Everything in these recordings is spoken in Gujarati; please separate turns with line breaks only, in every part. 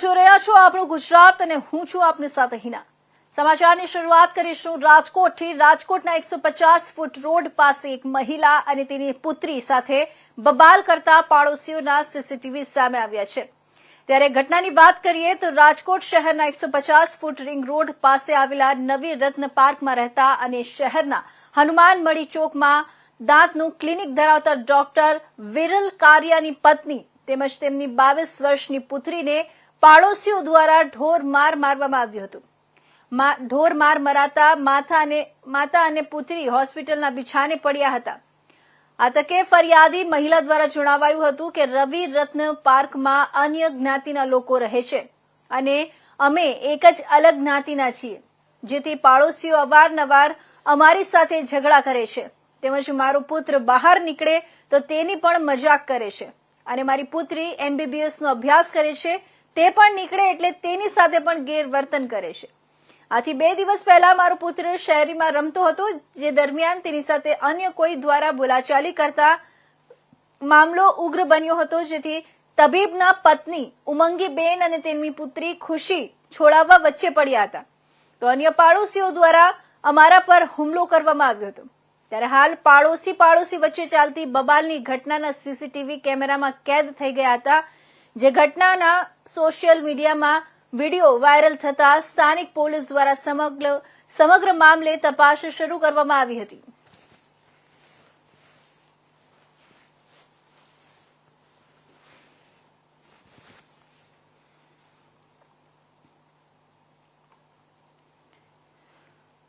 આપ જોઈ રહ્યા છો આપણું ગુજરાત અને હું છું આપની સાથે હિના। સમાચારની શરૂઆત કરીશું રાજકોટથી। રાજકોટના 150 ફૂટ રોડ પાસે એક મહિલા અને તેની પુત્રી સાથે બબાલ કરતા પાડોશીઓના સીસીટીવી સામે આવ્યા છે। ત્યારે ઘટનાની વાત કરીએ તો રાજકોટ શહેરના 150 ફૂટ રિંગ રોડ પાસે આવેલા નવી રત્ન પાર્કમાં રહેતા અને શહેરના હનુમાન મળી ચોકમાં દાંતનું ક્લિનિક ધરાવતા ડોક્ટર વિરલ કારિયાની પત્ની તેમજ તેમની 22 વર્ષની પુત્રીને પાડોશીઓ દ્વારા ઢોર માર મારવામાં આવ્યું હતું। ઢોર માર મરાતા માતા અને પુત્રી હોસ્પિટલના બિછાને પડ્યા હતા। આ તકે ફરિયાદી મહિલા દ્વારા જણાવાયું હતું કે રવિ રત્ન પાર્કમાં અન્ય જ્ઞાતિના લોકો રહે છે અને અમે એક જ અલગ જ્ઞાતિના છીએ, જેથી પાડોશીઓ અવારનવાર અમારી સાથે ઝઘડા કરે છે તેમજ મારો પુત્ર બહાર નીકળે તો તેની પણ મજાક કરે છે અને મારી પુત્રી MBBS નો અભ્યાસ કરે છે તે પણ નીકળે એટલે તેની સાથે પણ ગેરવર્તન કરે છે। આથી 2 દિવસ પહેલા મારો પુત્ર શહેરીમાં રમતો હતો, જે દરમિયાન તેની સાથે અન્ય કોઈ દ્વારા બોલાચાલી કરતા મામલો ઉગ્ર બન્યો હતો, જેથી તબીબના પત્ની ઉમંગીબેન અને તેમની પુત્રી ખુશી છોડાવવા વચ્ચે પડ્યા હતા તો અન્ય પાડોશીઓ દ્વારા અમારા પર હુમલો કરવામાં આવ્યો હતો। ત્યારે હાલ પાડોશી વચ્ચે ચાલતી બબાલની ઘટનાના સીસીટીવી કેમેરામાં કેદ થઈ ગયા હતા, જે ઘટનાના સોશિયલ મીડિયામાં વિડીયો વાયરલ થતા સ્થાનિક પોલીસ દ્વારા સમગ્ર મામલે તપાસ શરૂ કરવામાં આવી હતી।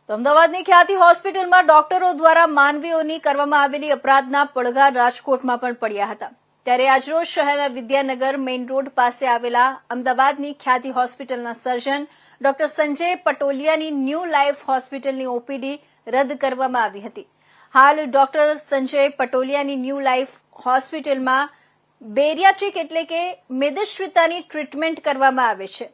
અમદાવાદની ખ્યાતિ હોસ્પિટલમાં ડોક્ટરો દ્વારા માનવીઓની કરવામાં આવેલી અપરાધના પડઘા રાજકોટમાં પણ પડ્યા હતા। ત્યારે આજરોજ શહેરના વિદ્યાનગર મેઇન રોડ પાસે આવેલા અમદાવાદની ખ્યાતિ હોસ્પિટલના સર્જન ડોક્ટર સંજય પટોલિયાની ન્યૂ લાઈફ હોસ્પિટલની OPD રદ કરવામાં આવી હતી। હાલ ડોક્ટર સંજય પટોલિયાની ન્યૂ લાઈફ હોસ્પિટલમાં બેરિયાટ્રિક એટલે કે મેદસ્વીતાની ટ્રીટમેન્ટ કરવામાં આવે છે।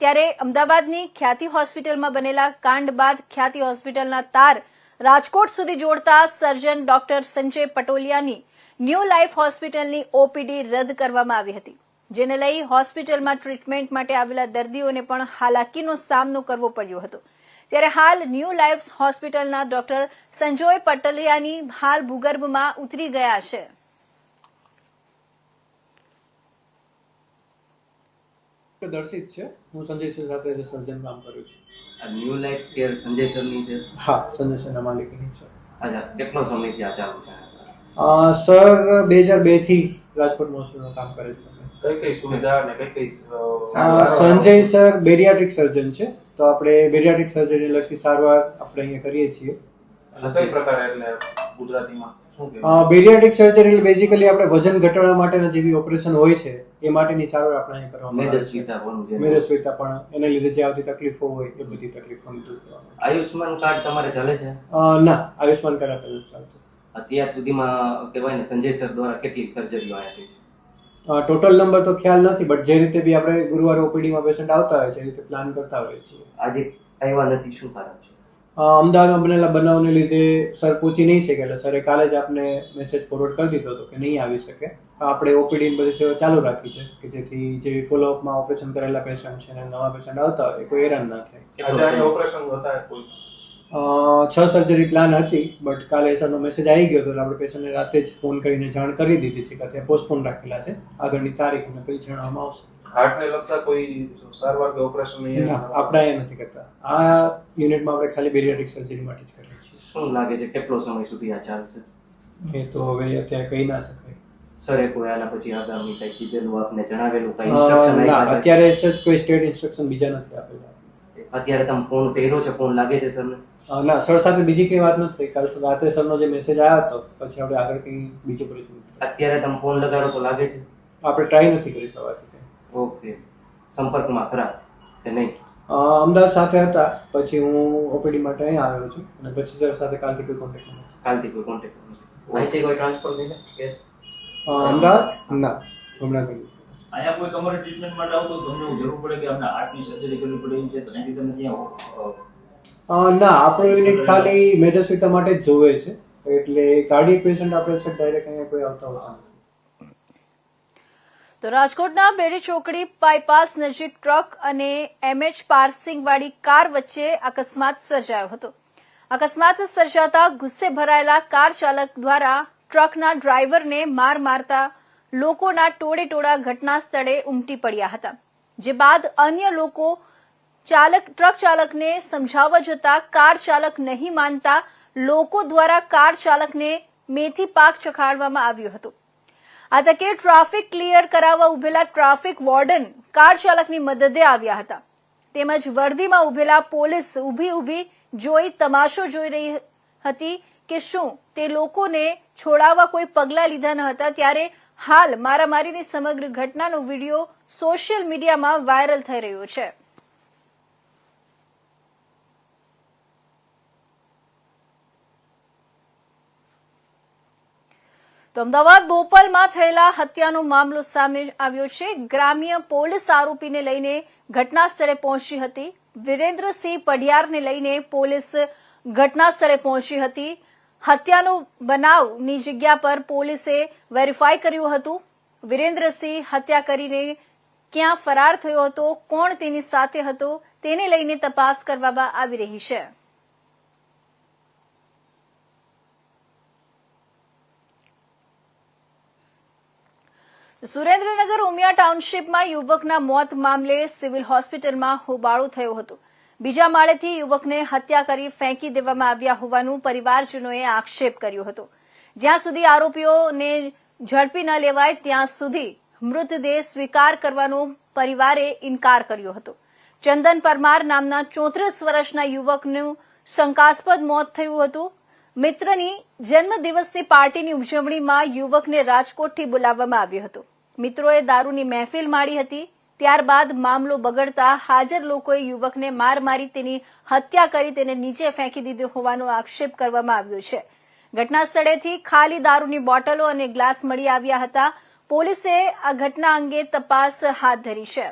ત્યારે અમદાવાદની ખ્યાતિ હોસ્પિટલમાં બનેલા કાંડ બાદ ખ્યાતિ હોસ્પિટલના તાર રાજકોટ સુધી જોડતા સર્જન ડોક્ટર સંજય પટોલિયાની ન્યૂ લાઈફ હોસ્પિટલની OPD રદ કરવામાં આવી હતી, જેને લઈ હોસ્પિટલમાં ટ્રીટમેન્ટ માટે આવેલા દર્દીઓને પણ હાલાકીનો સામનો કરવો પડ્યો હતો। ત્યારે હાલ ન્યૂ લાઈફ હોસ્પિટલના ડોક્ટર સંજય પટોલિયાની હાલ ભૂગર્ભમાં ઉતરી ગયા છે।
દર્શિત છે, હું સંજય સર સાથે જે સર્જન કામ કરું છું।
આ ન્યૂ લાઈફ કેર સંજય સરની છે?
હા, સંજય સરના માલિકીની છે।
અચ્છા, કેટલો સમયથી આ ચાલુ છે?
સર 2002 થી રાજકોટ હોસ્પિટલમાં કામ કરે છે।
કઈ સુવિધા અને કઈ
સંજય સર બેરિયાટ્રિક સર્જન છે, તો આપણે બેરિયાટ્રિક સર્જરી લગતી સારવાર આપણે અહીંયા કરીએ છીએ।
કઈ પ્રકારે એટલે ગુજરાતીમાં શું કે
બેરિયાટ્રિક સર્જરી એટલે બેઝિકલી આપણે વજન ઘટાડવા માટેના જે બી ઓપરેશન હોય છે એ માટેની સારવાર આપણે અહીંયા કરવામાં આવે છે। મેદસ્વીતા પણ એને લીધે જે આવતી તકલીફો હોય એ બધી તકલીફોને દૂર કરવામાં।
આયુષ્માન કાર્ડ તમારે ચાલે છે?
ના, આયુષ્માન કાર્ડ આપણે નથી ચાલતું।
અત્યાર સુધીમાં કહેવાય ને સંજય સર દ્વારા કેટલી સર્જરીઓ અહીંયા થઈ છે?
ટોટલ નંબર તો ખ્યાલ નથી, બટ જે રીતે બી આપણે ગુરુવારે OPDમાં પેશન્ટ આવતા હોય છે એ રીતે પ્લાન કરતા હોઈએ છીએ।
આજે આવ્યા નથી, શું કારણ છે?
અમદાવાદમાં બનેલા બનાવને લીધે સર પહોંચી નહીં શકે, એટલે સરે કાલે જ આપને મેસેજ ફોરવર્ડ કરી દીધો હતો કે નહીં આવી શકે। આપણે OPD ની બધી સેવા ચાલુ રાખી છે કે જેથી જે ફોલોઅપમાં ઓપરેશન કરેલા પેશન્ટ છે અને નવા પેશન્ટ આવતા હોય એ કોઈ હેરાન ના થાય।
આજે ઓપરેશન હતા કોઈ
6 સર્જરી પ્લાન હતી, બટ કાલે સરનો મેસેજ આવી ગયો હતો એટલે આપણે પેશન્ટને રાતે જ ફોન કરીને જાણ કરી દીધી છે કે અત્યારે પોસ્ટપોન રાખેલા છે, આગળની તારીખ અને પછી જણાવવામાં આવશે।
હાર્ટને લગતા કોઈ સારવાર કે ઓપરેશન નહીં?
આપણે એ નથી કરતા, આ યુનિટમાં આપણે ખાલી બેરિયાટ્રિક સર્જરી માટે જ કરીએ છીએ।
શું લાગે છે કેટલો સમય સુધી આ ચાલશે?
એ તો હવે અત્યારે કહી ના શકાય।
સરે કોઈ આના પછી આગામી કઈ કીધેલું, આપને જણાવેલું, કઈ ઇન્સ્ટ્રક્શન આપ્યા છે?
અત્યારે સચ કોઈ સ્ટેટ ઇન્સ્ટ્રક્શન બીજા નથી આપેલા।
અત્યારે તમે ફોન કર્યો છે, ફોન લાગે છે સરને?
ના, સર સાથે બીજી કઈ વાત નથી થઈ। કાલ રાતે સરનો જે મેસેજ આવ્યો હતો પછી આપણે આગળ કઈ બીજી પરિસ્થિતિ
અત્યારે તમે ફોન લગાડો તો લાગે છે?
આપણે ટ્રાય નથી કરી સવારથી।
ઓકે, સંપર્કમાં ખરા કે નહીં?
અમદાવાદ સાથે હતા, પછી હું OPD માટે અહીં આવ્યો છું અને પછી સર સાથે કાલથી કોઈ કોન્ટેક્ટ નથી।
કાલથી કોઈ કોન્ટેક્ટ નથી?
અહીંથી કોઈ ટ્રાન્સફર થઈ જાય કેસ?
અમદાવાદ ના, હમણાં નહીં।
અહીંયા કોઈ તમારે ટ્રીટમેન્ટ માટે આવતો તમને જરૂર પડે કે આપણે હાર્ટની સર્જરી કરવી પડે એમ છે તો અહીંથી તમે ત્યાં
ના, આપણો યુનિટ ખાલી મેદસ્વીતા માટે જ જોવે છે, એટલે કાર્ડિયક પેશન્ટ આપણે સર ડાયરેક્ટ અહીંયા કોઈ આવતા હોતા નથી।
તો રાજકોટના બેડી ચોકડી બાયપાસ નજીક ટ્રક અને MH પાર્સિંગવાળી કાર વચ્ચે અકસ્માત સર્જાયો હતો. અકસ્માત સર્જાતા ગુસ્સે ભરાયેલા કાર ચાલક દ્વારા ટ્રકના ડ્રાઈવરને માર મારતા લોકોના ટોળેટોળા ઘટના સ્થળે ઉમટી પડ્યા હતા. જે બાદ અન્ય લોકો ટ્રક ચાલકને સમજાવવા જતા કાર ચાલક નહીં માનતા લોકો દ્વારા કાર ચાલકને મેથી પાક ચખાડવામાં આવ્યો હતો. આ તકે ટ્રાફિક ક્લિયર કરાવવા ઉભેલા ટ્રાફિક વોર્ડન કાર ચાલકની મદદે આવ્યા હતા. તેમજ વર્દીમાં ઉભેલા પોલીસ ઊભી જોઈ તમાશો જોઈ રહી હતી કે શું તે લોકોને છોડાવવા કોઈ પગલાં લીધા ન હતા. ત્યારે હાલ મારામારીની સમગ્ર ઘટનાનો વિડીયો સોશિયલ મીડિયામાં વાયરલ થઈ રહ્યો છે. તો અમદાવાદ બોપલમાં થયેલા હત્યાનો મામલો સામે આવ્યો છે. ગ્રામ્ય પોલીસ આરોપીને લઈને ઘટના સ્થળે પહોંચી હતી. વિરેન્દ્રસિંહ પડિયારને લઈને પોલીસ ઘટના સ્થળે પહોંચી હતી. હત્યાનો બનાવની જગ્યા પર પોલીસે વેરીફાઈ કર્યું હતું. વિરેન્દ્રસિંહ હત્યા કરીને ક્યાં ફરાર થયો હતો, કોણ તેની સાથે હતો, તેને લઈને તપાસ કરવામાં આવી રહી છે. સુરેન્દ્રનગર ઉમિયા ટાઉનશીપમાં યુવકના મોત મામલે સિવિલ હોસ્પિટલમાં હોબાળો થયો હતો. બીજા માળેથી યુવકને હત્યા કરી ફેંકી દેવામાં આવ્યા હોવાનું પરિવારજનોએ આક્ષેપ કર્યો હતો. જ્યાં સુધી આરોપીઓને ઝડપી ન લેવાય ત્યાં સુધી મૃતદેહ સ્વીકાર કરવાનો પરિવારે ઇનકાર કર્યો હતો. ચંદન પરમાર નામના 34 વર્ષના યુવકનું શંકાસ્પદ મોત થયું હતું. મિત્રની જન્મદિવસની પાર્ટીની ઉજવણીમાં યુવકને રાજકોટથી બોલાવવામાં આવ્યો હતો. મિત્રોએ દારૂની મહેફિલ માણી હતી. ત્યારબાદ મામલો બગડતા હાજર લોકોએ યુવકને માર મારી તેની હત્યા કરી તેને નીચે ફેંકી દીધો હોવાનો આક્ષેપ કરવામાં આવ્યો છે. ઘટના સ્થળેથી ખાલી દારૂની બોટલો અને ગ્લાસ મળી આવ્યા હતા. પોલીસે આ ઘટના અંગે તપાસ હાથ ધરી છે.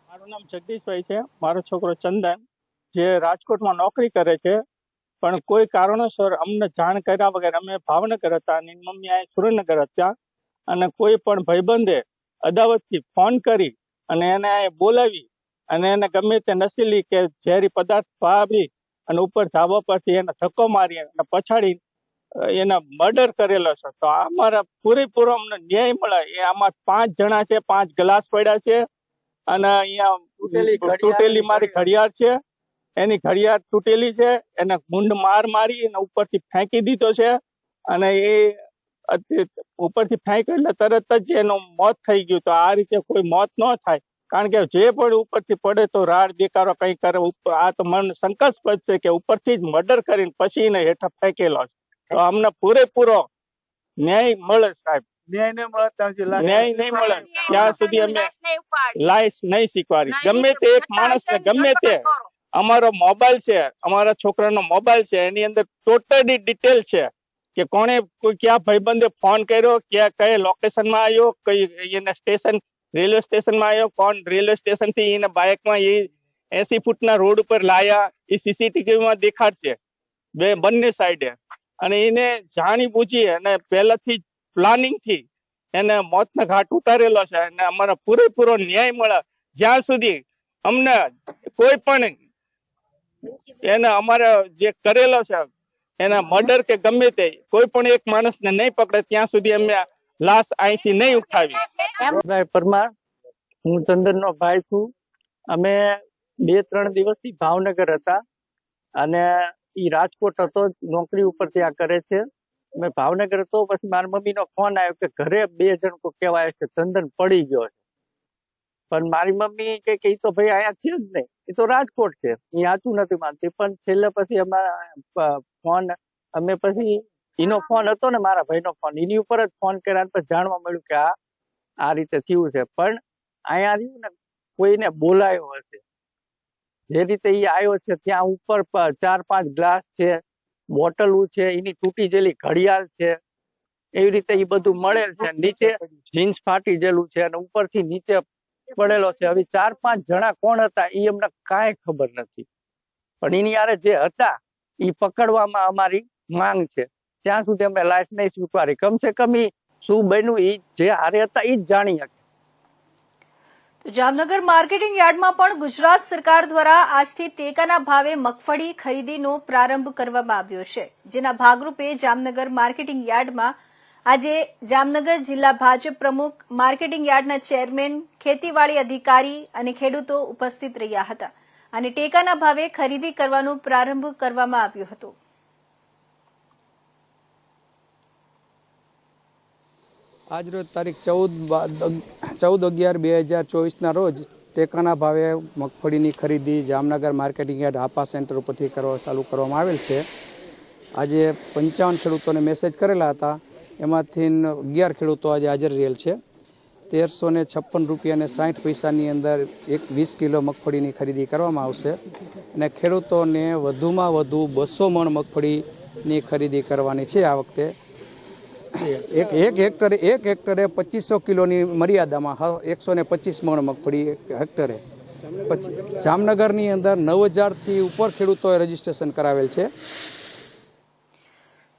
મારું નામ જગદીશભાઈ છે. મારો છોકરો ચંદન જે રાજકોટમાં નોકરી કરે છે, પણ કોઈ કારણોસર અમને જાણ કર્યા વગર અમે ભાવનગર હતા અને એની મમ્મી અહીં સુરેન્દ્રનગર હતા, અને કોઈ પણ ભાઈબંધે અદાવતથી ફોન કરી અને એને અહીં બોલાવી અને એને ગમે તે નશીલી કે ઝેરી પદાર્થ વાપરી અને ઉપર ધાબા પરથી એને ધક્કો મારી અને પછાડી એના મર્ડર કરેલો છે. તો અમારા પૂરેપૂરો અમને ન્યાય મળે. એ આમાં 5 જણા છે, 5 ગ્લાસ પડ્યા છે અને અહીંયા તૂટેલી મારી ઘડિયાળ છે, એની ઘડિયાળ તૂટેલી છે, એને મૂંઢ માર મારી અને ઉપરથી ફેંકી દીધો છે અને એ ઉપરથી ફેંક્યો એટલે તરત જ એનું મોત થઈ ગયું. તો આ રીતે કોઈ મોત ન થાય, કારણ કે જે પણ ઉપરથી પડે તો રાડ દેકારો કઈ કરે. આ તો મન શંકાસ્પદ છે કે ઉપરથી જ મર્ડર કરીને પછી એને હેઠળ ફેંકેલો છે. તો અમને પૂરેપૂરો ન્યાય મળે સાહેબ. ન્યાય નહીં મળે ત્યાં સુધી અમે લાઈસ નહીં સ્વીકારી. ગમે તે એક માણસને ગમે તે, અમારો મોબાઈલ છે, અમારા છોકરાનો મોબાઈલ છે, એની અંદર ટોટલી ડિટેલ છે કે કોણે ક્યાં ભાઈબંધે ફોન કર્યો, ક્યાં કઈ લોકેશનમાં આવ્યો, કઈ એને સ્ટેશન રેલવે સ્ટેશનમાં આવ્યો, કોણ રેલવે સ્ટેશન થી એને બાઇકમાં એ 80 ફૂટના રોડ ઉપર લાયા, એ સીસીટીવીમાં દેખાડશે બંને સાઈડે. અને એને જાણી બૂજી અને પહેલાથી પ્લાનિંગ થી એને મોતના ઘાટ ઉતારેલો છે અને અમારા પૂરેપૂરો ન્યાય મળે જ્યાં સુધી અમને કોઈ પણ એને અમારે જે કરેલો છે એના મર્ડર કે ગમે તે કોઈ પણ એક માણસને નહીં પકડે ત્યાં સુધી અમે લાશ અહીંથી નહીં ઉઠાવી.
પરમાર, હું ચંદનનો ભાઈ છું. અમે 2-3 દિવસથી ભાવનગર હતા અને ઈ રાજકોટ હતો, નોકરી ઉપર ત્યાં કરે છે. અમે ભાવનગર હતો, પછી મારી મમ્મીનો ફોન આવ્યો કે ઘરે 2 જણ કો કહેવાય છે ચંદન પડી ગયો છે. પણ મારી મમ્મી કે ઈ તો ભાઈ અહીંયા છે જ નહીં, એ તો રાજકોટ છે, એ સાચું નથી માનતી. પણ છેલ્લે પછી અમે પછી એનો ફોન હતો ને, મારા ભાઈનો ફોન, એની ઉપર જ ફોન કર્યા પછી જાણવા મળ્યું કે આ રીતે થયું છે. પણ અહીંયા રહ્યું ને કોઈને બોલાયો હશે, જે રીતે એ આવ્યો છે ત્યાં ઉપર 4-5 ગ્લાસ છે, બોટલું છે, એની તૂટી ગયેલી ઘડિયાળ છે, એવી રીતે એ બધું મળેલ છે. નીચે જીન્સ ફાટી ગયેલું છે અને ઉપરથી નીચે પડેલો છે. હવે 4-5 જણા કોણ હતા એ અમને કાંઈ ખબર નથી, પણ એની યારે જે હતા એ પકડવામાં અમારી માંગ છે. ત્યાં સુધી અમે લાશ નહીં સ્વીકારી. કમસે કમ ઈ શું બન્યું ઈ જે હારે હતા ઈ જ જાણી શકે.
તો જામનગર માર્કેટિંગ યાર્ડમાં પણ ગુજરાત સરકાર દ્વારા આજથી ટેકાના ભાવે મગફળી ખરીદીનો પ્રારંભ કરવામાં આવ્યો છે, જેના ભાગરૂપે જામનગર માર્કેટિંગ યાર્ડમાં આજે જામનગર જિલ્લા ભાજપ પ્રમુખ, માર્કેટિંગ યાર્ડના ચેરમેન, ખેતીવાડી અધિકારી અને ખેડૂતો ઉપસ્થિત રહ્યા હતા અને ટેકાના ભાવે ખરીદી કરવાનો પ્રારંભ કરવામાં આવ્યો હતો.
આજરોજ તારીખ 14/11/2024ના રોજ ટેકાના ભાવે મગફળીની ખરીદી Jamnagar marketing yard Hapa centre ઉપરથી ચાલુ કરવામાં આવેલ છે. આજે 55 ખેડૂતોને મેસેજ કરેલા હતા, એમાંથી 11 ખેડૂતો આજે હાજર રહેલ છે. 1356 રૂપિયા અને 60 પૈસાની અંદર 20 કિલો મગફળીની ખરીદી કરવામાં આવશે અને ખેડૂતોને વધુમાં વધુ 200 મણ મગફળીની ખરીદી કરવાની છે. આ વખતે એક હેક્ટરે 2500 કિલોની મર્યાદામાં 125 મણ મગફળી હેક્ટરે. પછી જામનગરની અંદર 9000થી ઉપર ખેડૂતોએ રજીસ્ટ્રેશન કરાવેલ છે.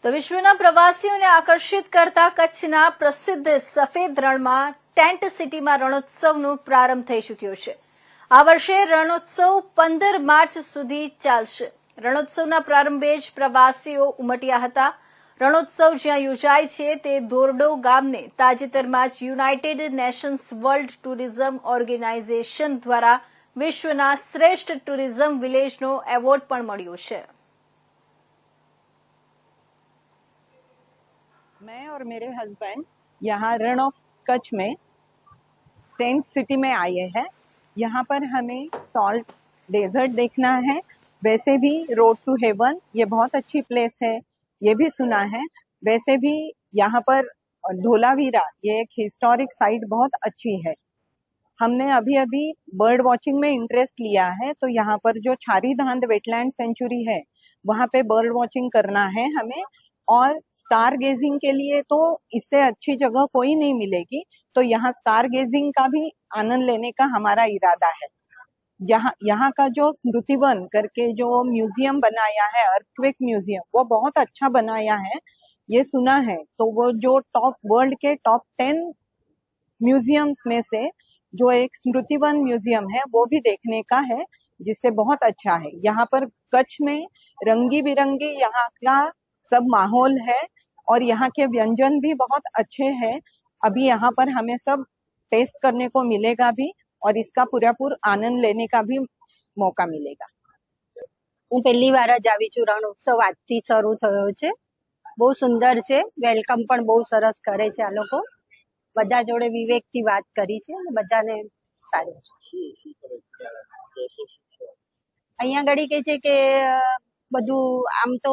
તો વિશ્વના પ્રવાસીઓને આકર્ષિત કરતા કચ્છના પ્રસિદ્ધ સફેદ રણમાં ટેન્ટ સિટીમાં રણોત્સવનો પ્રારંભ થઈ ચૂક્યો છે. આ વર્ષે રણોત્સવ 15 માર્ચ સુધી ચાલશે. રણોત્સવના પ્રારંભે જ પ્રવાસીઓ ઉમટ્યા હતા. રણોત્સવ જ્યાં યોજાય છે તે દોરડો ગામને તાજેતરમાં જ United Nations World Tourism Organisation દ્વારા વિશ્વના શ્રેષ્ઠ ટુરિઝમ વિલેજનો એવોર્ડ પણ મળ્યો છે.
मैं और मेरे हस्बैंड यहाँ रण ऑफ कच्छ में टेंट सिटी में आए हैं. यहाँ पर हमें सॉल्ट डेजर्ट देखना है. वैसे भी रोड टू हेवन ये बहुत अच्छी प्लेस है, ये भी सुना है. वैसे भी यहाँ पर धोलावीरा ये एक हिस्टोरिक साइट बहुत अच्छी है. हमने अभी अभी बर्ड वॉचिंग में इंटरेस्ट लिया है, तो यहाँ पर जो छारी धांध वेटलैंड सेंचुरी है वहाँ पे बर्ड वॉचिंग करना है हमें. और स्टार गेजिंग के लिए तो इससे अच्छी जगह कोई नहीं मिलेगी, तो यहाँ स्टार गेजिंग का भी आनंद लेने का हमारा इरादा है. यहाँ का जो स्मृतिवन करके जो म्यूजियम बनाया है, अर्थक्वेक म्यूजियम, वो बहुत अच्छा बनाया है, ये सुना है. तो वो जो वर्ल्ड के टॉप 10 म्यूजियम्स में से जो एक स्मृतिवन म्यूजियम है वो भी देखने का है, जिससे बहुत अच्छा है. यहाँ पर कच्छ में रंगी बिरंगे यहाँ का सब माहौल है और यहाँ के व्यंजन भी बहुत अच्छे हैं. अभी यहाँ पर हमें सब टेस्ट करने को मिलेगा भी और इसका पूरा आनंद लेने का भी मौका मिलेगा.
હું પહેલી વાર જ આવી છું. રણોત્સવ આજથી શરૂ થયો છે, બહુ સુંદર છે. વેલકમ પણ બહુ સરસ કરે છે આ લોકો. બધા જોડે વિવેકથી વાત કરી છે અને બધાને સારું છે. અહીંયા આગળ કહે છે કે બધું આમ તો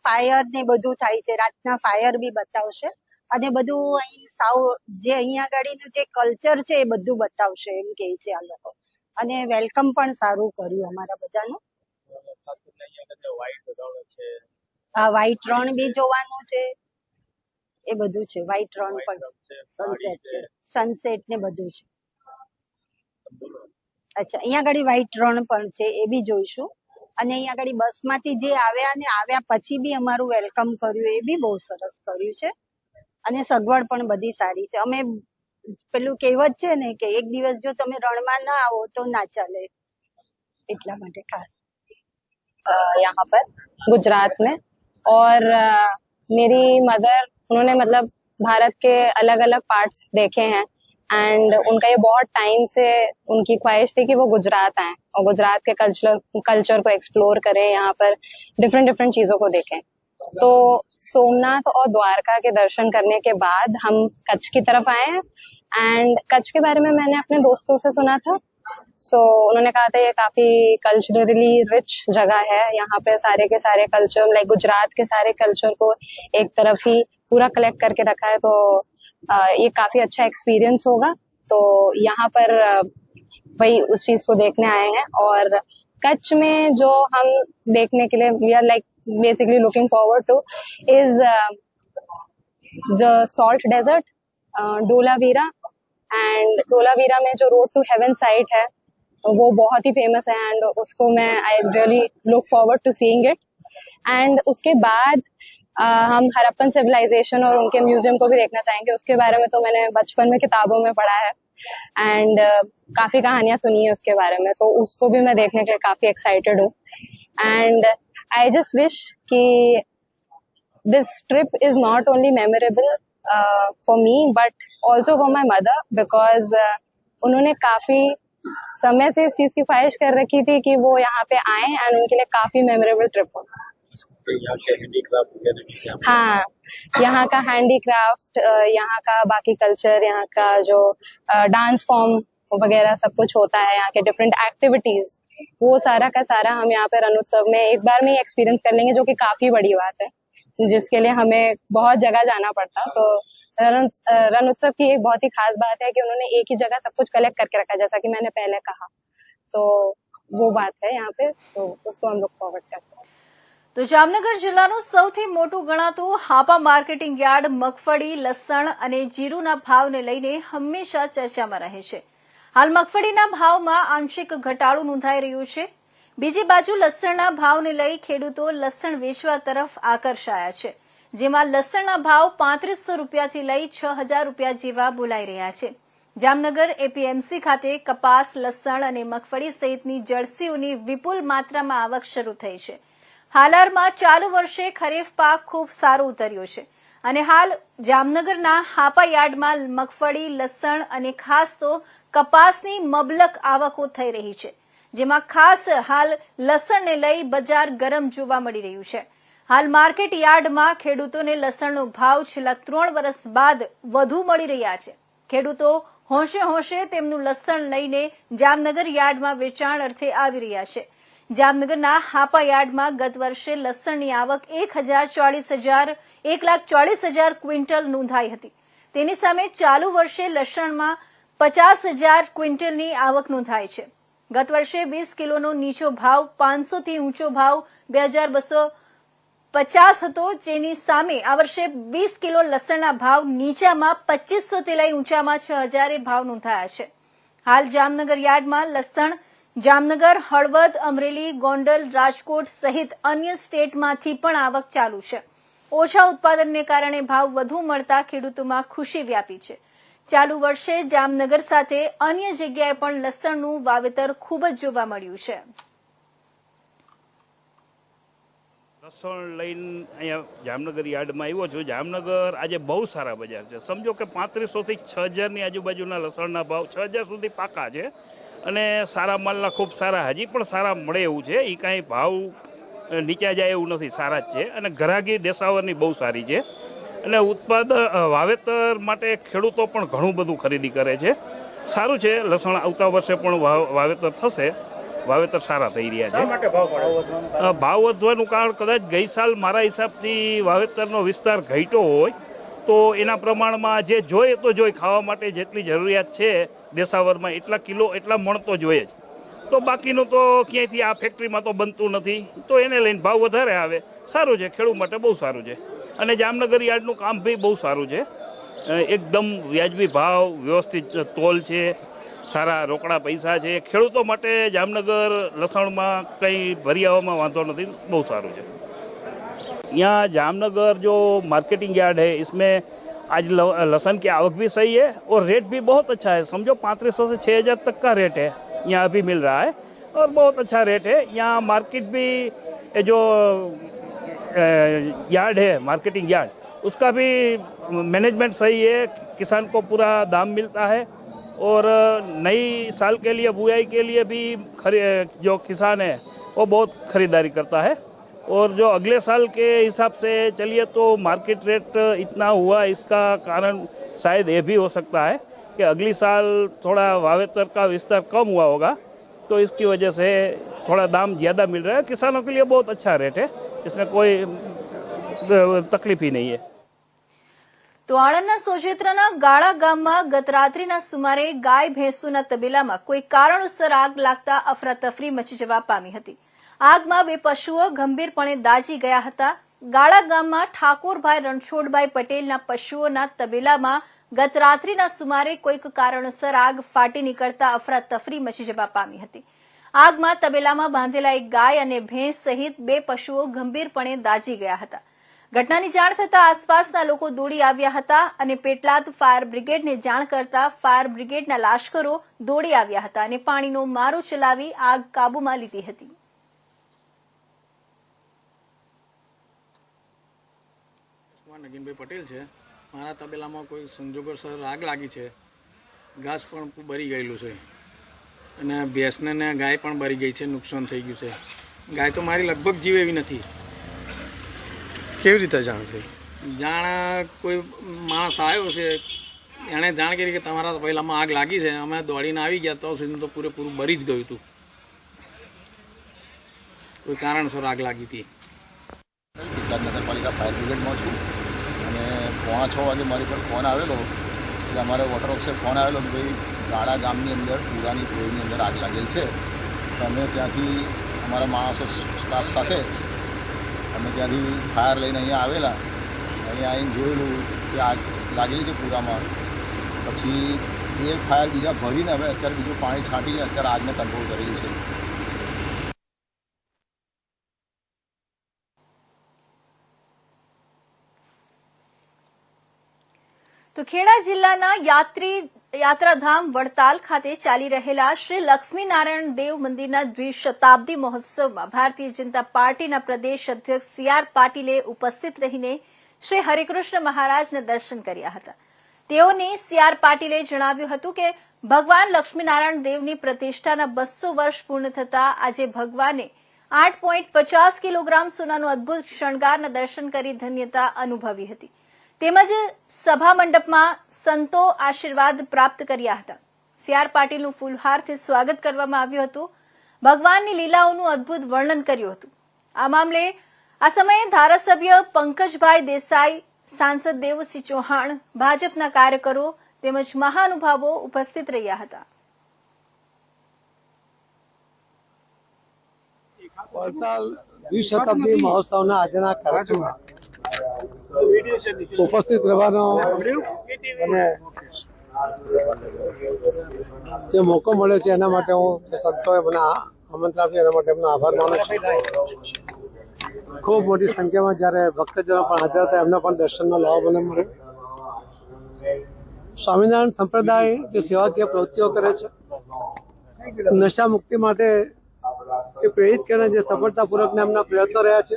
ફાયર ને બધું થાય છે, રાતના ફાયર બી બતાવશે અને બધું અહીં સાવ જે અહીંયા આગળનું જે કલ્ચર છે એ બધું બતાવશે એમ કહે છે આ લોકો. અને વેલકમ પણ સારું કર્યું અમારા બધાનું. આ વ્હાઈટ રણ બી જોવાનું છે, એ બધું છે. વ્હાઈટ રણ પણ સનસેટ ને બધું છે. અચ્છા, અહીંયા આગળ વ્હાઈટ રણ પણ છે, એ બી જોઈશું. અને અહીંયા આગળ બસમાંથી જે આવ્યા ને આવ્યા પછી બી અમારું વેલકમ કર્યું, એ બી બહુ સરસ કર્યું છે. અને સગવડ પણ બધી સારી છે. અમે પેલું કહેવત છે ને કે એક દિવસ જો તમે રણમાં ના આવો તો ના ચાલે, એટલા માટે ખાસ
यहाँ पर गुजरात में. और मेरी मदर, उन्होंने मतलब भारत के अलग अलग पार्ट्स देखे हैं एंड उनका ये बहुत टाइम से उनकी ख्वाहिश थी कि वो गुजरात आए और गुजरात के कल्चर को एक्सप्लोर करें, यहाँ पर डिफरेंट चीजों को देखें. तो सोमनाथ और द्वारका के दर्शन करने के बाद हम कच्छ की तरफ आए हैं. एंड कच्छ के बारे में मैंने अपने दोस्तों से सुना था, सो उन्होंने कहा था ये काफी कल्चरली रिच जगह है. यहाँ पे सारे के सारे कल्चर, लाइक गुजरात के सारे कल्चर को एक तरफ ही पूरा कलेक्ट करके रखा है, तो ये काफी अच्छा एक्सपीरियंस होगा. तो यहाँ पर वही उस चीज को देखने आए हैं. और कच्छ में जो हम देखने के लिए we are like basically looking forward to is the salt desert, Dholavira. And Dholavira में जो रोड टू हेवन साइट है वो बहुत ही फेमस है एंड उसको मैं I really look forward to seeing it. And उसके बाद हम हड़प्पन सिविलाइजेशन और उनके म्यूजियम को भी देखना चाहेंगे। उसके बारे में तो मैंने बचपन में किताबों में पढ़ा है एंड काफी कहानियां सुनी है उसके बारे में, तो उसको भी मैं देखने के लिए काफी एक्साइटेड हूँ। एंड आई जस्ट विश कि this trip is not only memorable for me but also for my mother because उन्होंने काफी समय से इस चीज की ख्वाहिश कर रखी थी कि वो यहाँ पे आए एंड उनके लिए काफी मेमोरेबल ट्रिप हो। हाँ, यहाँ का हैंडीक्राफ्ट, यहाँ का बाकी कल्चर, यहाँ का जो डांस फॉर्म वगैरह सब कुछ होता है, यहाँ के डिफरेंट एक्टिविटीज, वो सारा का सारा हम यहाँ पे रण उत्सव में एक बार में ही एक्सपीरियंस कर लेंगे, जो कि काफी बड़ी बात है, जिसके लिए हमें बहुत जगह जाना पड़ता। तो रण उत्सव की एक बहुत ही खास बात है कि उन्होंने एक ही जगह सब कुछ कलेक्ट करके रखा, जैसा कि मैंने पहले कहा, तो वो बात है यहाँ पे, तो उसको हम लोग फॉरवर्ड करते हैं।
તો જામનગર જિલ્લાનું સૌથી મોટું ગણાતું હાપા માર્કેટિંગ યાર્ડ મગફળી, લસણ અને જીરુના ભાવને લઈને હંમેશા ચર્ચામાં રહે છે। હાલ મગફળીના ભાવમાં આંશિક ઘટાડો નોંધાઈ રહ્યો છે। બીજી બાજુ લસણના ભાવને લઈ ખેડૂતો લસણ વેચવા તરફ આકર્ષાયા છે, જેમાં લસણના ભાવ 3500 રૂપિયાથી લઈ 6000 રૂપિયા જેવા બોલાઈ રહ્યા છે। જામનગર એપીએમસી ખાતે કપાસ, લસણ અને મગફળી સહિતની જળસીઓની વિપુલ માત્રામાં આવક શરૂ થઈ છે। હાલારમાં ચાલુ વર્ષે ખરીફ પાક ખૂબ સારો ઉતર્યો છે અને હાલ જામનગરના હાપા યાર્ડમાં મગફળી, લસણ અને ખાસ તો કપાસની મબલક આવકો થઈ રહી છે, જેમાં ખાસ હાલ લસણને લઈ બજાર ગરમ જોવા મળી રહ્યું છે। હાલ માર્કેટ યાર્ડમાં ખેડૂતોને લસણનો ભાવ છેલ્લા 3 વર્ષ બાદ વધુ મળી રહ્યા છે। ખેડૂતો હોંશે હોંશે તેમનું લસણ લઈને જામનગર યાર્ડમાં વેચાણ અર્થે આવી રહ્યા છે। જામનગરના હાપા યાર્ડમાં ગત વર્ષે લસણની આવક 1,40,000 ક્વિન્ટલ નોંધાઈ હતી। તેની સામે ચાલુ વર્ષે લસણમાં 50,000 ક્વિન્ટલની આવક નોંધાઈ છે। ગત વર્ષે 20 કિલોનો નીચો ભાવ 500 થી ઊંચો ભાવ 2,250 હતો, જેની સામે આ વર્ષે 20 કિલો લસણના ભાવ નીચામાં 2500 થી લઈ ઊંચામાં 6,000 ભાવ નોંધાયા છે। હાલ જામનગર યાર્ડમાં લસણ જામનગર, હળવદ, અમરેલી, ગોંડલ, રાજકોટ સહિત અન્ય સ્ટેટમાંથી પણ આવક ચાલુ છે। ઓછા ઉત્પાદનને કારણે ભાવ વધુ મળતા ખેડૂતોમાં ખુશી વ્યાપી છે। ચાલુ વર્ષે જામનગર સાથે અન્ય જગ્યાએ પણ લસણનું વાવેતર ખૂબ જ જોવા મળ્યું છે।
લસણ લઈને અહીંયા જામનગર યાર્ડમાં આવ્યો છું। જામનગર આજે બહુ સારા બજાર છે। સમજો કે 3500 થી 6000ની આજુબાજુના લસણના ભાવ 6000 સુધી પાકા છે અને સારા માલના ખૂબ સારા, હજી પણ સારા મળે એવું છે। એ કાંઈ ભાવ નીચા જાય એવું નથી, સારા જ છે અને ગ્રાહકી દેશાવરની બહુ સારી છે અને વાવેતર માટે ખેડૂતો પણ ઘણું બધું ખરીદી કરે છે। સારું છે, લસણ આવતા વર્ષે પણ વાવેતર થશે, વાવેતર સારા થઈ રહ્યા છે। ભાવ વધવાનું કારણ કદાચ ગઈ સાલ મારા હિસાબથી વાવેતરનો વિસ્તાર ઘટ્યો હોય તો એના પ્રમાણમાં જે જોઈએ તો જોઈએ, ખાવા માટે જેટલી જરૂરિયાત છે દેશાવરમાં એટલા કિલો એટલા મણ તો જોઈએ જ, તો બાકીનું તો ક્યાંયથી આ ફેક્ટરીમાં તો બનતું નથી, તો એને લઈને ભાવ વધારે આવે। સારું છે, ખેડૂત માટે બહુ સારું છે અને જામનગર યાર્ડનું કામ બી બહુ સારું છે। એકદમ વ્યાજબી ભાવ, વ્યવસ્થિત તોલ છે, સારા રોકડા પૈસા છે। ખેડૂતો માટે જામનગર લસણમાં કંઈ ભરી આવવામાં વાંધો નથી, બહુ સારું છે। यहाँ जामनगर जो मार्केटिंग यार्ड है इसमें आज लहसुन की आवक भी सही है और रेट भी बहुत अच्छा है। समझो 3500 से 6000 तक का रेट है यहाँ अभी मिल रहा है और बहुत अच्छा रेट है। यहाँ मार्केट भी जो यार्ड है, मार्केटिंग यार्ड, उसका भी मैनेजमेंट सही है, किसान को पूरा दाम मिलता है और नई साल के लिए बुआई के लिए भी जो किसान है वो बहुत खरीदारी करता है और जो अगले साल के हिसाब से चलिए तो मार्केट रेट इतना हुआ, इसका कारण शायद ये भी हो सकता है कि अगली साल थोड़ा वावेतर का विस्तार कम हुआ होगा, तो इसकी वजह से थोड़ा दाम ज़्यादा मिल रहा है। किसानों के लिए बहुत अच्छा रेट है, इसमें कोई तकलीफ ही नहीं है।
તો આણંદના સોજેત્રાના ગાળા ગામમાં ગત રાત્રિના સુમારે ગાય ભેંસોના તબેલામાં કોઈ કારણોસર આગ લાગતા અફરાતફરી મચી જવા પામી હતી। આગમાં 2 પશુઓ ગંભીરપણે દાઝી ગયા હતા। ગાળા ગામમાં ઠાકોરભાઈ રણછોડભાઈ પટેલના પશુઓના તબેલામાં ગત રાત્રિના સુમારે કોઈક કારણોસર આગ ફાટી નીકળતા અફરાતફરી મચી જવા પામી હતી। આગમાં તબેલામાં બાંધેલા એક ગાય અને ભેંસ સહિત 2 પશુઓ ગંભીરપણે દાઝી ગયા હતા। ઘટનાની જાણ થતાં આસપાસના લોકો દોડી આવ્યા હતા અને પેટલાદ ફાયર બ્રિગેડને જાણ કરતા ફાયર બ્રિગેડના લાશ્કરો દોડી આવ્યા હતા અને પાણીનો મારો ચલાવી આગ કાબૂમાં લીધી હતી.
નગીનભાઈ પટેલ છે. મારા તબેલામાં કોઈ સંજોગોસર આગ લાગી છે. ઘાસ પણ બળી ગયેલું છે અને ભેંસને ને ગાય પણ બળી ગઈ છે, નુકસાન થઈ ગયું છે. ગાય તો મારી લગભગ જીવ એવી નથી.
કેવી રીતે જાણ છે?
જાણ કોઈ માણસ આવ્યો છે, એણે જાણ કરી કે તમારા તબેલામાં આગ લાગી છે. અમે દોડીને આવી ગયા તો સુધી તો પૂરેપૂરું બળી જ ગયું હતું. કોઈ કારણસર આગ લાગી હતી.
પેટલાદ નગરપાલિકા ફાયર બ્રિગેડમાં છું અને 5:45 વાગે મારી પર ફોન આવેલો એટલે અમારે વોટરવર્ક્સે ફોન આવેલો કે ભાઈ ગાળા ગામની અંદર પૂરાની કોઈની અંદર આગ લાગેલ છે. તો અમે ત્યાંથી અમારા માણસો સ્ટાફ સાથે અમે ત્યાંથી ફાયર લઈને અહીંયા આવેલા. અહીંયા આવીને જોયેલું કે આગ લાગેલી છે પૂરામાં. પછી એ ફાયર બીજા ભરીને હવે અત્યારે બીજું પાણી છાંટીને અત્યારે આગને કંટ્રોલ કરેલી છે.
તો ખેડા જિલ્લાના યાત્રાધામ વડતાલ ખાતે ચાલી રહેલા શ્રી લક્ષ્મીનારાયણ દેવ મંદિરના દ્વિશતાબ્દી મહોત્સવમાં ભારતીય જનતા પાર્ટીના પ્રદેશ અધ્યક્ષ CR પાટીલે ઉપસ્થિત રહીને શ્રી હરિકૃષ્ણ મહારાજના દર્શન કર્યા હતા. તેઓને CR પાટીલે જણાવ્યું હતું કે ભગવાન લક્ષ્મીનારાયણ દેવની પ્રતિષ્ઠાના 200 વર્ષ પૂર્ણ થતા આજે ભગવાને 8.50 કિલોગ્રામ સોનાનો અદભુત શણગારના દર્શન કરી ધન્યતા અનુભવી હતી. તેમજ સભા મંડપમાં સંતો આશીર્વાદ પ્રાપ્ત કર્યા હતા. CR પાટીલનું ફૂલહારથી સ્વાગત કરવામાં આવ્યું હતું. ભગવાનની લીલાઓનું અદભુત વર્ણન કર્યું હતું. આ મામલે આ સમયે ધારાસભ્ય પંકજભાઈ દેસાઈ, સાંસદ દેવસિંહ ચૌહાણ, ભાજપના કાર્યકરો તેમજ મહાનુભાવો ઉપસ્થિત રહ્યા હતા.
વડતાલ દ્વિશતાબ્દી મહોત્સવના આજના કાર્યક્રમમાં ઉપસ્થિત રહેવાનો અને જે મોકો મળ્યો છે એના માટે હું સંતોએ મને આમંત્રણ આપ્યું એના માટે એમનો આભાર માનું છું. ખૂબ મોટી સંખ્યામાં જ્યારે ભક્તજનો પણ હાજર હતા એમના પણ દર્શનનો લાભ મને મળ્યો. સ્વામિનારાયણ સંપ્રદાય જે સેવાકીય પ્રવૃત્તિઓ કરે છે, નશા મુક્તિ માટે એ પ્રેરિત કરીને જે સફળતાપૂર્વકના એમના પ્રયત્નો રહ્યા છે,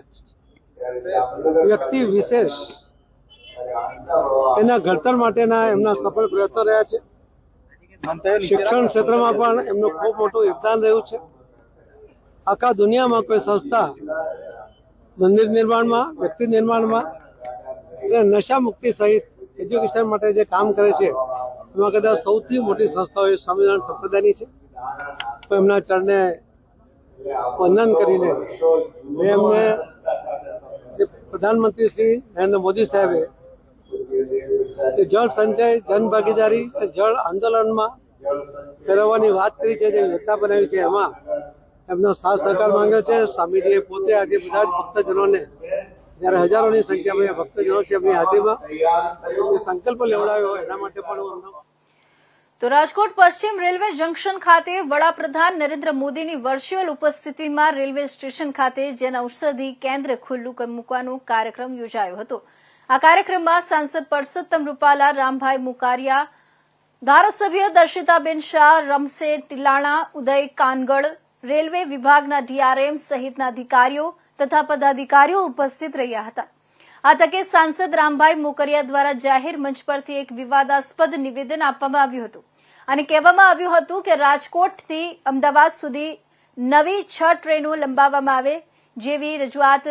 વ્યક્તિ વિશેષ એના ઘડતર માટેના એમના સફળ પ્રયત્નો રહ્યા છે. શિક્ષણ ક્ષેત્રમાં પણ એમનું ખૂબ મોટું યોગદાન રહ્યું છે. આખા દુનિયામાં કોઈ સંસ્થા મંદિર નિર્માણમાં, વ્યક્તિ નિર્માણમાં અને નશા મુક્તિ સહિત એજ્યુકેશન માટે જે કામ કરે છે એમાં કદાચ સૌથી મોટી સંસ્થાઓ એ સ્વામિનારાયણ સંપ્રદાયની છે. એમના ચરણે વંદન કરીને મેં એમને પ્રધાનમંત્રી શ્રી નરેન્દ્ર મોદી સાહેબે જળ સંચય, જન ભાગીદારી, જળ આંદોલનમાં ફેરવવાની વાત કરી છે, જે યોજના બનાવી છે એમાં એમનો સાથ સહકાર માંગ્યો છે. સ્વામીજીએ પોતે આજે બધા જ ભક્તજનોને, જ્યારે હજારોની સંખ્યામાં ભક્તજનો છે એમની હાજરીમાં સંકલ્પ લેવડાવ્યો એના માટે પણ હું
તો રાજકોટ પશ્ચિમ રેલવે જંકશન ખાતે વડાપ્રધાન નરેન્દ્ર મોદીની વર્ચ્યુઅલ ઉપસ્થિતિમાં રેલવે સ્ટેશન ખાતે જનઔષધિ કેન્દ્ર ખુલ્લું મૂકવાનો કાર્યક્રમ યોજાયો હતો. આ કાર્યક્રમમાં સાંસદ પરસોત્તમ રૂપાલા, રામભાઈ મુકારિયા, ધારાસભ્ય દર્શિતાબેન શાહ, રમશેઠ તિલાણા, ઉદય કાનગડ, રેલવે વિભાગના DRM સહિતના અધિકારીઓ તથા પદાધિકારીઓ ઉપસ્થિત રહ્યા હતા. આ તકે સાંસદ રામભાઈ મોકરિયા દ્વારા જાહેર મંચ પરથી એક વિવાદાસ્પદ નિવેદન આપવામાં આવ્યું હતું અને કહેવામાં આવ્યું હતું કે રાજકોટથી અમદાવાદ સુધી નવી 6 ટ્રેનો લંબાવવામાં આવે, જેવી રજૂઆત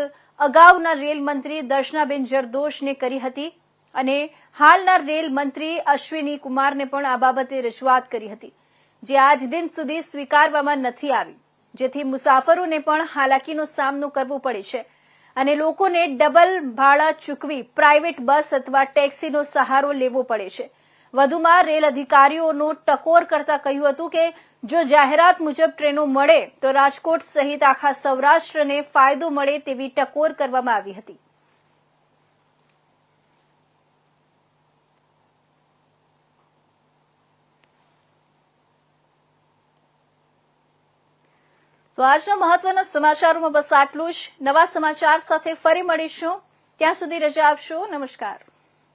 અગાઉના રેલ મંત્રી દર્શનાબેન જરદોશને કરી હતી અને હાલના રેલ મંત્રી અશ્વિની કુમારને પણ આ બાબતે રજૂઆત કરી હતી, જે આજ દિન સુધી સ્વીકારવામાં નથી આવી, જેથી મુસાફરોને પણ હાલાકીનો સામનો કરવો પડે છે અને લોકોને ડબલ ભાડા ચૂકવી પ્રાઇવેટ બસ અથવા ટેક્સીનો સહારો લેવો પડે છે. વધુમાં રેલ અધિકારીઓનો ટકોર કરતા કહ્યું હતું કે જો જાહેરાત મુજબ ટ્રેનો મળે તો રાજકોટ સહિત આખા સૌરાષ્ટ્રને ફાયદો મળે તેવી ટકોર કરવામાં આવી હતી. તો આજના મહત્વના સમાચારોમાં બસ આટલું જ. નવા સમાચાર સાથે ફરી મળીશું. ત્યાં સુધી રજા આપશો. નમસ્કાર.